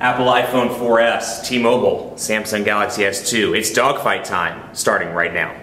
Apple iPhone 4S, T-Mobile, Samsung Galaxy S2. It's dogfight time, starting right now.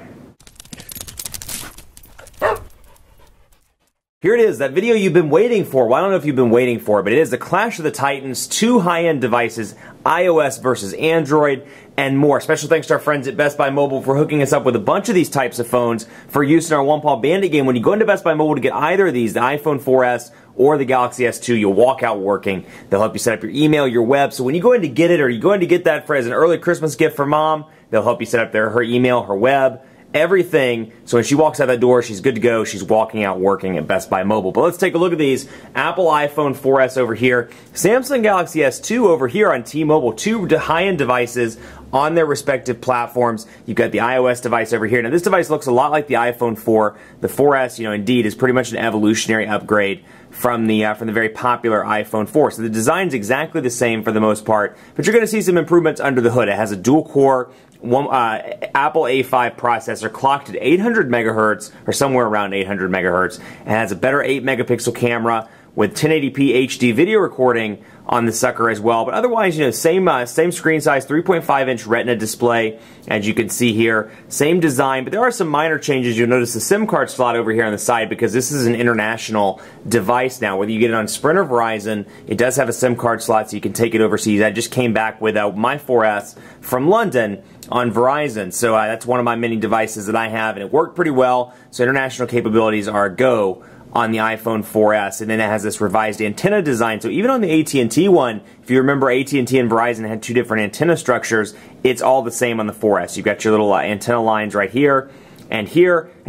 Here it is, that video you've been waiting for. Well, I don't know if you've been waiting for it, but it is the Clash of the Titans, two high-end devices, iOS versus Android, and more. Special thanks to our friends at Best Buy Mobile for hooking us up with a bunch of these types of phones for use in our One Paw Bandit game. When you go into Best Buy Mobile to get either of these, the iPhone 4S or the Galaxy S2, you'll walk out working. They'll help you set up your email, your web. So when you go in to get it, or you go in to get that for as an early Christmas gift for mom, they'll help you set up her email, her web, everything. So when she walks out that door, she's good to go. She's walking out working at Best Buy Mobile. But let's take a look at these. Apple iPhone 4S over here, Samsung Galaxy S2 over here on T-Mobile. Two high-end devices on their respective platforms. You've got the iOS device over here. Now this device looks a lot like the iPhone 4. The 4S, indeed is pretty much an evolutionary upgrade from the very popular iPhone 4. So the design's exactly the same for the most part, but you're going to see some improvements under the hood. It has a dual-core Apple A5 processor clocked at 800 megahertz, or somewhere around 800 megahertz, and has a better 8-megapixel camera with 1080p HD video recording on the sucker as well. But otherwise, same screen size, 3.5-inch Retina display, as you can see here. Same design, but there are some minor changes. You'll notice the SIM card slot over here on the side because this is an international device now. Whether you get it on Sprint or Verizon, it does have a SIM card slot so you can take it overseas. I just came back with my 4S from London on Verizon, so that's one of my many devices that I have, and it worked pretty well. So international capabilities are a go on the iPhone 4S, and then it has this revised antenna design. So even on the AT&T one, if you remember, AT&T and Verizon had two different antenna structures. It's all the same on the 4S. You've got your little antenna lines right here, and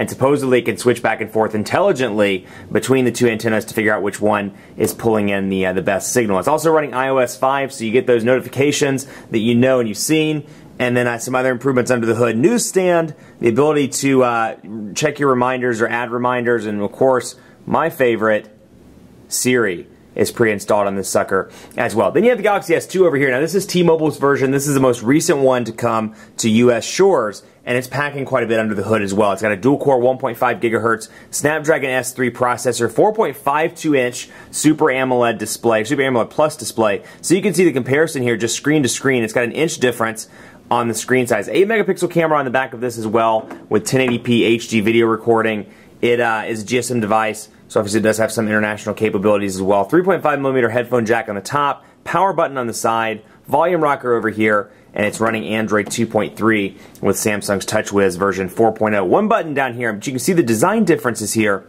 supposedly it can switch back and forth intelligently between the two antennas to figure out which one is pulling in the best signal. It's also running iOS 5, so you get those notifications that you know and you've seen. And then some other improvements under the hood. Newsstand, the ability to check your reminders or add reminders, and of course, my favorite, Siri, is pre-installed on this sucker as well. Then you have the Galaxy S2 over here. Now this is T-Mobile's version. This is the most recent one to come to US shores, and it's packing quite a bit under the hood as well. It's got a dual-core 1.5 gigahertz Snapdragon S3 processor, 4.52-inch Super AMOLED display, Super AMOLED Plus display. So you can see the comparison here, just screen to screen. It's got an inch difference on the screen size. 8-megapixel camera on the back of this as well with 1080p HD video recording. It is a GSM device, so obviously it does have some international capabilities as well. 3.5mm headphone jack on the top, power button on the side, volume rocker over here, and it's running Android 2.3 with Samsung's TouchWiz version 4.0. One button down here, but you can see the design differences here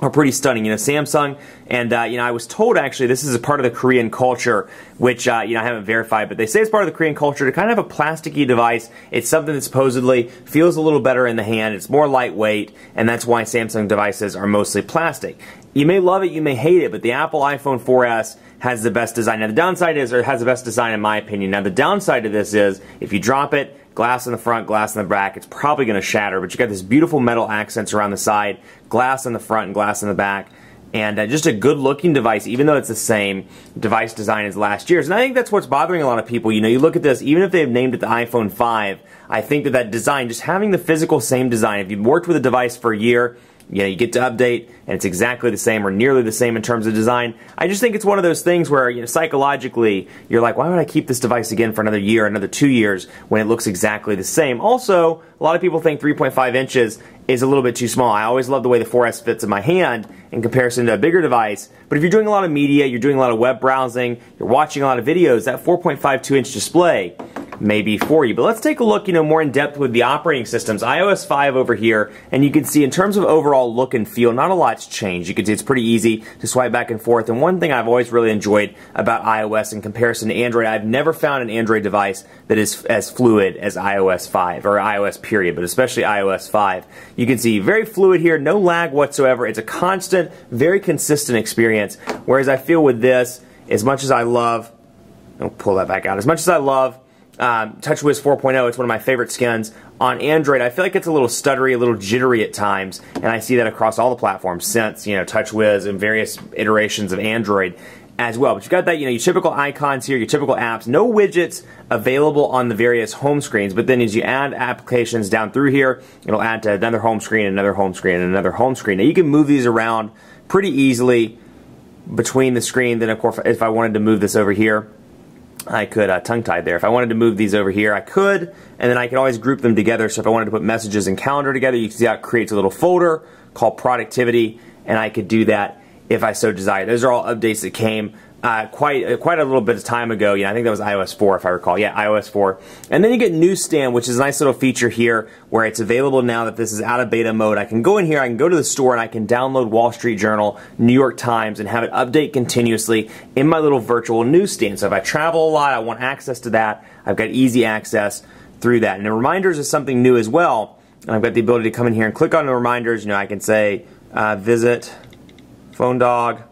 are pretty stunning. Samsung, and I was told actually this is a part of the Korean culture, which I haven't verified, but they say it's part of the Korean culture to kind of have a plasticky device. It's something that supposedly feels a little better in the hand. It's more lightweight, and that's why Samsung devices are mostly plastic. You may love it, you may hate it, but the Apple iPhone 4S has the best design. Now the downside is, or it has the best design in my opinion. Now the downside of this is, if you drop it, glass in the front, glass in the back, it's probably going to shatter, but you got this beautiful metal accents around the side, glass in the front and glass in the back, and just a good looking device, even though it's the same device design as last year's. And I think that's what's bothering a lot of people. You look at this, even if they've named it the iPhone 5, I think that design, just having the physical same design, if you've worked with a device for a year, you get to update, and it's exactly the same or nearly the same in terms of design. I just think it's one of those things where, psychologically, you're like, why would I keep this device again for another year, another 2 years, when it looks exactly the same? Also, a lot of people think 3.5 inches is a little bit too small. I always love the way the 4S fits in my hand in comparison to a bigger device. But if you're doing a lot of media, you're doing a lot of web browsing, you're watching a lot of videos, that 4.52-inch display may be for you. But let's take a look, more in depth with the operating systems. iOS 5 over here, and you can see in terms of overall look and feel, not a lot's changed. You can see it's pretty easy to swipe back and forth. And one thing I've always really enjoyed about iOS in comparison to Android, I've never found an Android device that is as fluid as iOS 5, or iOS period, but especially iOS 5. You can see very fluid here, no lag whatsoever. It's a constant, very consistent experience. Whereas I feel with this, as much as I love, I'll pull that back out, as much as I love TouchWiz 4.0, it's one of my favorite skins. On Android, I feel like it's a little stuttery, a little jittery at times, and I see that across all the platforms since, TouchWiz and various iterations of Android as well. But you've got that, your typical icons here, your typical apps, no widgets available on the various home screens, but then as you add applications down through here, it'll add to another home screen, another home screen, and another home screen. Now you can move these around pretty easily between the screen. Then of course, if I wanted to move this over here, I could tongue-tied there. If I wanted to move these over here, I could, and then I could always group them together. So if I wanted to put messages and calendar together, you can see how it creates a little folder called productivity, and I could do that if I so desired. Those are all updates that came quite a little bit of time ago. Yeah, I think that was iOS 4 if I recall. Yeah, iOS 4. And then you get Newsstand, which is a nice little feature here where it's available now that this is out of beta mode. I can go in here, I can go to the store, and I can download Wall Street Journal, New York Times, and have it update continuously in my little virtual newsstand. So if I travel a lot, I want access to that, I've got easy access through that. And the reminders is something new as well. And I've got the ability to come in here and click on the reminders. You know, I can say, visit phone dog,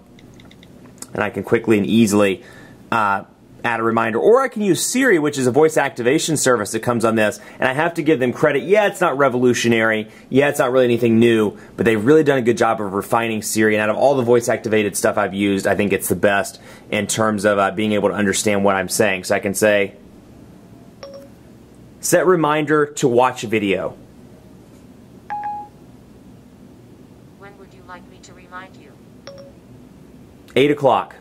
and I can quickly and easily add a reminder. Or I can use Siri, which is a voice activation service that comes on this, and I have to give them credit. Yeah, it's not revolutionary. Yeah, it's not really anything new, but they've really done a good job of refining Siri, and out of all the voice activated stuff I've used, I think it's the best in terms of being able to understand what I'm saying. So I can say, set reminder to watch a video. When would you like me to remind you? 8 o'clock.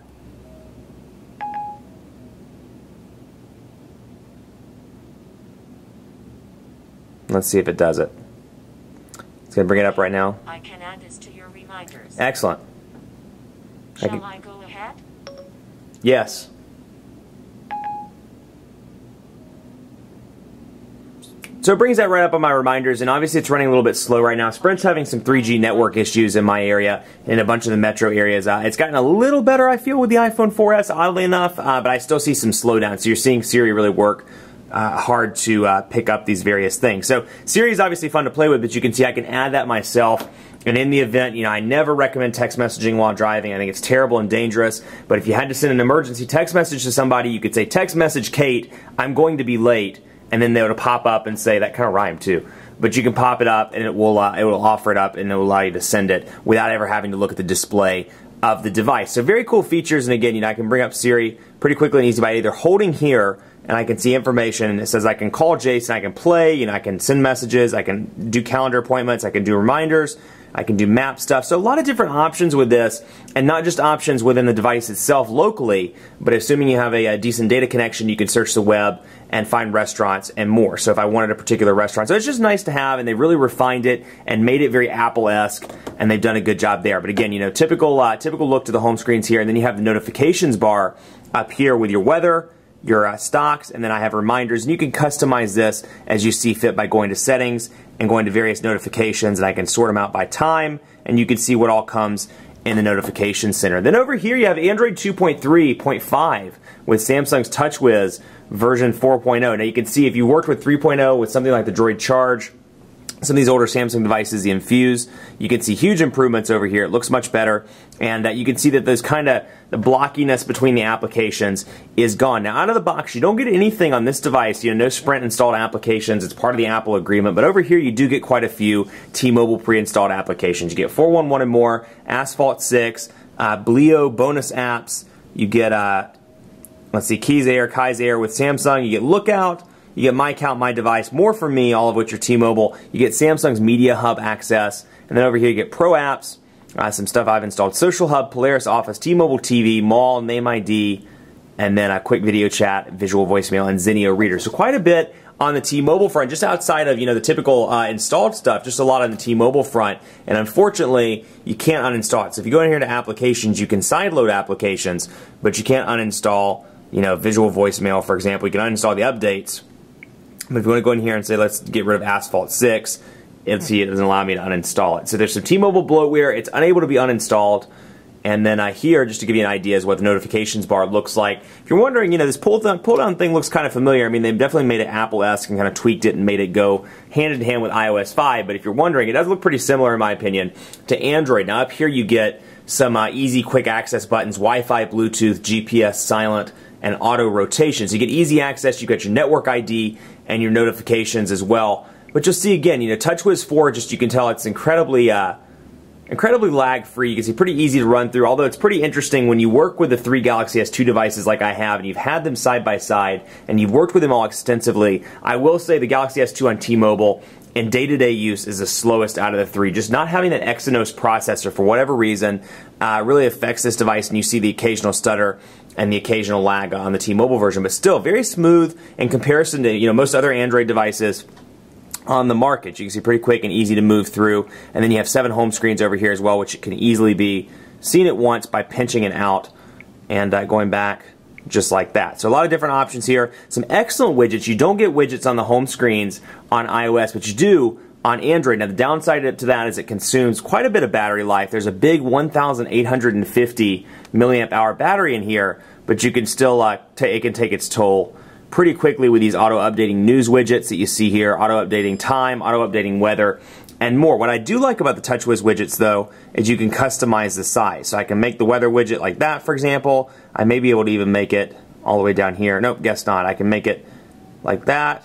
Let's see if it does it. It's going to bring it up right now. I can add this to your reminders. Excellent. Shall I go ahead? Yes. So it brings that right up on my reminders, and obviously it's running a little bit slow right now. Sprint's having some 3G network issues in my area, in a bunch of the metro areas. It's gotten a little better, I feel, with the iPhone 4S, oddly enough, but I still see some slowdown. So you're seeing Siri really work hard to pick up these various things. So Siri is obviously fun to play with, but you can see I can add that myself. And in the event, you know, I never recommend text messaging while driving. I think it's terrible and dangerous. But if you had to send an emergency text message to somebody, you could say, text message Kate, I'm going to be late. And then they would pop up and say, that kind of rhymed too. But you can pop it up and it will offer it up and it will allow you to send it without ever having to look at the display of the device. So very cool features, and again, you know, I can bring up Siri pretty quickly and easy by either holding here and I can see information. It says I can call Jason, I can play, you know, I can send messages, I can do calendar appointments, I can do reminders, I can do map stuff. So a lot of different options with this, and not just options within the device itself locally, but assuming you have a decent data connection, you can search the web and find restaurants and more. So if I wanted a particular restaurant. So it's just nice to have, and they really refined it and made it very Apple-esque, and they've done a good job there. But again, you know, typical look to the home screens here, and then you have the notifications bar up here with your weather, your stocks, and then I have reminders, and you can customize this as you see fit by going to settings and going to various notifications, and I can sort them out by time, and you can see what all comes in the notification center. Then over here you have Android 2.3.5 with Samsung's TouchWiz version 4.0. Now you can see if you worked with 3.0 with something like the Droid Charge, some of these older Samsung devices, the Infuse, you can see huge improvements over here. It looks much better, and you can see that there's kind of the blockiness between the applications is gone. Now out of the box, you don't get anything on this device, you know, no Sprint installed applications. It's part of the Apple agreement, but over here you do get quite a few T-Mobile pre-installed applications. You get 411 and more, Asphalt 6, Bleo bonus apps, you get, let's see, Keys Air, Kai's Air with Samsung, you get Lookout, you get My Count, My Device, more from me, all of which are T-Mobile. You get Samsung's Media Hub access, and then over here you get Pro Apps, some stuff I've installed, Social Hub, Polaris Office, T-Mobile TV, Mall, Name ID, and then a quick video chat, visual voicemail, and Zenio Reader. So quite a bit on the T-Mobile front, just outside of, you know, the typical installed stuff, just a lot on the T-Mobile front, and unfortunately, you can't uninstall it. So if you go in here to applications, you can sideload applications, but you can't uninstall, you know, visual voicemail, for example. You can uninstall the updates, but if you want to go in here and say, let's get rid of Asphalt 6, it doesn't allow me to uninstall it. So there's some T-Mobile bloatware. It's unable to be uninstalled. And then here, just to give you an idea, is what the notifications bar looks like. If you're wondering, you know, this pull-down thing looks kind of familiar. I mean, they've definitely made it Apple-esque and kind of tweaked it and made it go hand-in-hand with iOS 5. But if you're wondering, it does look pretty similar, in my opinion, to Android. Now, up here you get some easy, quick access buttons, Wi-Fi, Bluetooth, GPS, silent, and auto rotation. So you get easy access. You've got your network ID and your notifications as well. But you'll see again, you know, TouchWiz 4, just you can tell it's incredibly lag-free. You can see pretty easy to run through, although it's pretty interesting when you work with the 3 Galaxy S2 devices like I have, and you've had them side by side, and you've worked with them all extensively. I will say the Galaxy S2 on T-Mobile in day-to-day use is the slowest out of the 3. Just not having that Exynos processor for whatever reason really affects this device, and you see the occasional stutter and the occasional lag on the T-Mobile version, but still very smooth in comparison to most other Android devices on the market. You can see pretty quick and easy to move through, and then you have 7 home screens over here as well, which can easily be seen at once by pinching it out and going back just like that. So a lot of different options here. Some excellent widgets. You don't get widgets on the home screens on iOS, but you do on Android. Now the downside to that is it consumes quite a bit of battery life. There's a big 1,850 milliamp hour battery in here, but you can still, it can take its toll pretty quickly with these auto-updating news widgets that you see here, auto-updating time, auto-updating weather, and more. What I do like about the TouchWiz widgets, though, is you can customize the size. So I can make the weather widget like that, for example. I may be able to even make it all the way down here. Nope, guess not. I can make it like that,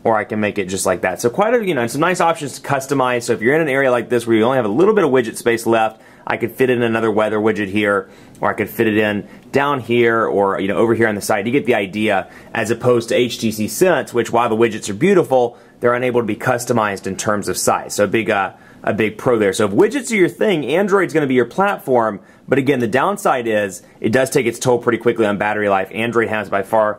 or I can make it just like that. So quite a, some nice options to customize. So if you're in an area like this where you only have a little bit of widget space left, I could fit in another weather widget here, or I could fit it in down here, or over here on the side. You get the idea, as opposed to HTC Sense, which while the widgets are beautiful, they're unable to be customized in terms of size. So a big pro there. So if widgets are your thing, Android's going to be your platform. But again, the downside is it does take its toll pretty quickly on battery life. Android has by far,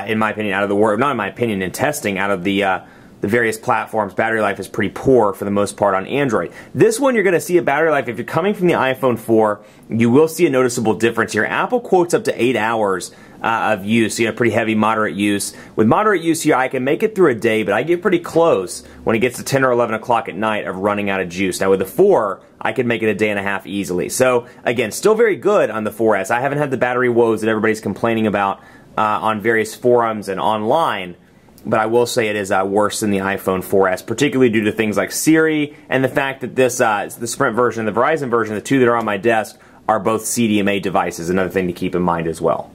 in my opinion, out of the world, not in my opinion, in testing, out of the various platforms, battery life is pretty poor for the most part on Android. This one, you're going to see a battery life, if you're coming from the iPhone 4, you will see a noticeable difference here. Apple quotes up to 8 hours of use, so pretty heavy, moderate use. With moderate use here, I can make it through a day, but I get pretty close when it gets to 10 or 11 o'clock at night of running out of juice. Now with the 4, I could make it a day and a half easily. So again, still very good on the 4S. I haven't had the battery woes that everybody's complaining about on various forums and online, but I will say it is worse than the iPhone 4S, particularly due to things like Siri and the fact that this the Sprint version and the Verizon version, the two that are on my desk, are both CDMA devices, another thing to keep in mind as well.